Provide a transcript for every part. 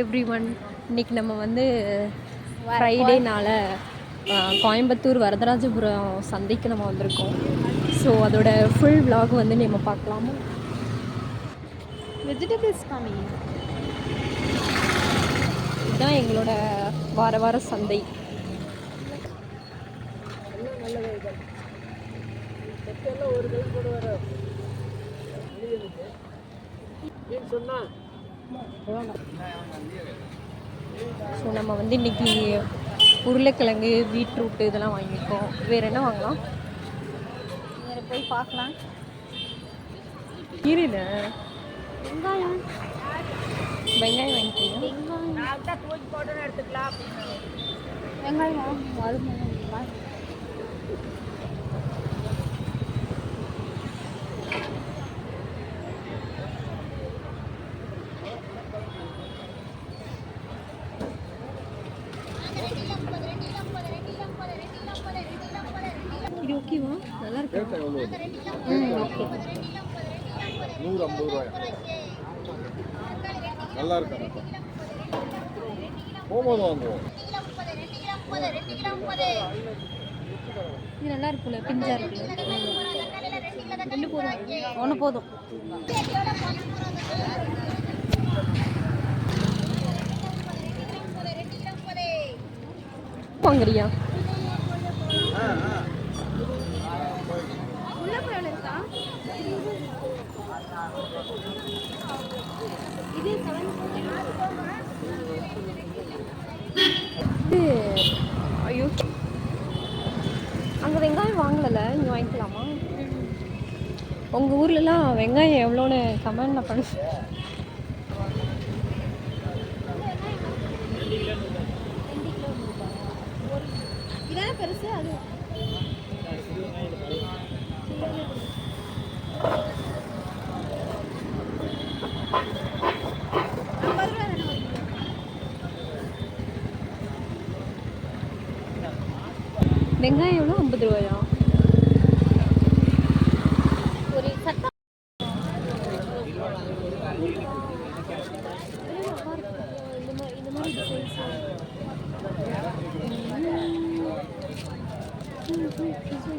Everyone, இன்னைக்கு நம்ம வந்து ஃப்ரைடேனால கோயம்புத்தூர் வரதராஜபுரம் சந்தைக்கு நம்ம வந்திருக்கோம். ஸோ அதோட ஃபுல் விலாக் வந்து நம்ம பார்க்கலாமா? வெஜிடபிள்ஸ் காமி, இதுதான் எங்களோட வார வார சந்தை. ஸோ நம்ம வந்து இன்னைக்கு உருளைக்கிழங்கு, பீட்ரூட்டு இதெல்லாம் வாங்கியிருக்கோம். வேறு என்ன வாங்கலாம்? வேறு போய் பார்க்கலாம். கீரையில் வெங்காயம் வாங்கிக்கோங்க. வெங்காயம் இது ஓகேவா? நல்லா இருக்கு. ஓகே, 150 ரூபாய். நல்லா இருக்கு. போகும்போது வாங்குவோம். இது நல்லா இருக்குல்ல, பிஞ்சா இருக்குல்ல. ஒன்று போதும். வாங்குறியா? ஐயோ, அங்கே வெங்காயம் வாங்கலை, இங்கே வாங்கிக்கலாமா? உங்கள் ஊர்லலாம் வெங்காயம் எவ்வளோன்னு கமெண்டில் பண்ணு. இதான பெருசு அது. வெங்காயம் எவ்வளோ? 50 ரூபாயா? ஒரு சட்டை இந்த மாதிரி டிசைன்ஸ்.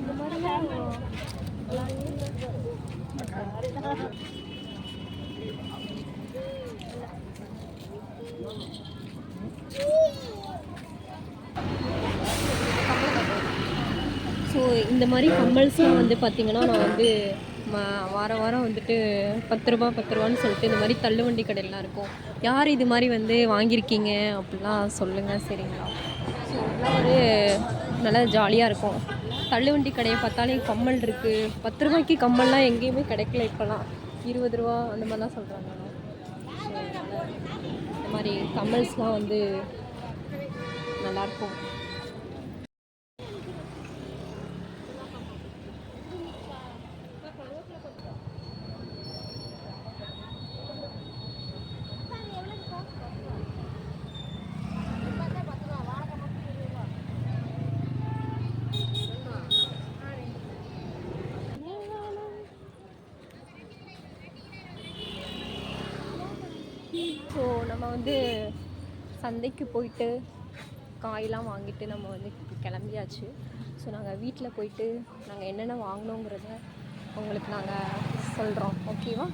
இந்த மாதிரிலாம் ஸோ இந்த மாதிரி கம்மல்ஸ்லாம் வந்து பார்த்திங்கன்னா நான் வந்து வாரம் வாரம் வந்துட்டு 10 ரூபா 10 ரூபான்னு சொல்லிட்டு இந்த மாதிரி தள்ளுவண்டி கடையெல்லாம் இருக்கும். யார் இது மாதிரி வந்து வாங்கியிருக்கீங்க அப்படிலாம் சொல்லுங்கள், சரிங்களா? ஸோ அதெல்லாம் ஒரு நல்லா ஜாலியாக இருக்கும். தள்ளுவண்டி கடையை பார்த்தாலே கம்மல் இருக்குது. 10 ரூபாய்க்கு கம்மல்லாம் எங்கேயுமே கிடைக்கல. இப்போலாம் 20 ரூபா அந்த மாதிரிலாம் சொல்கிறாங்க. இந்த மாதிரி கம்மல்ஸ்லாம் வந்து நல்லாயிருக்கும். ஸோ நம்ம வந்து சந்தைக்கு போயிட்டு காயெல்லாம் வாங்கிட்டு நம்ம வந்து கிளம்பியாச்சு. ஸோ நாங்கள் வீட்டில் போயிட்டு நாங்கள் என்னென்ன வாங்கினோங்கிறத உங்களுக்கு நாங்கள் சொல்கிறோம். ஓகேவா?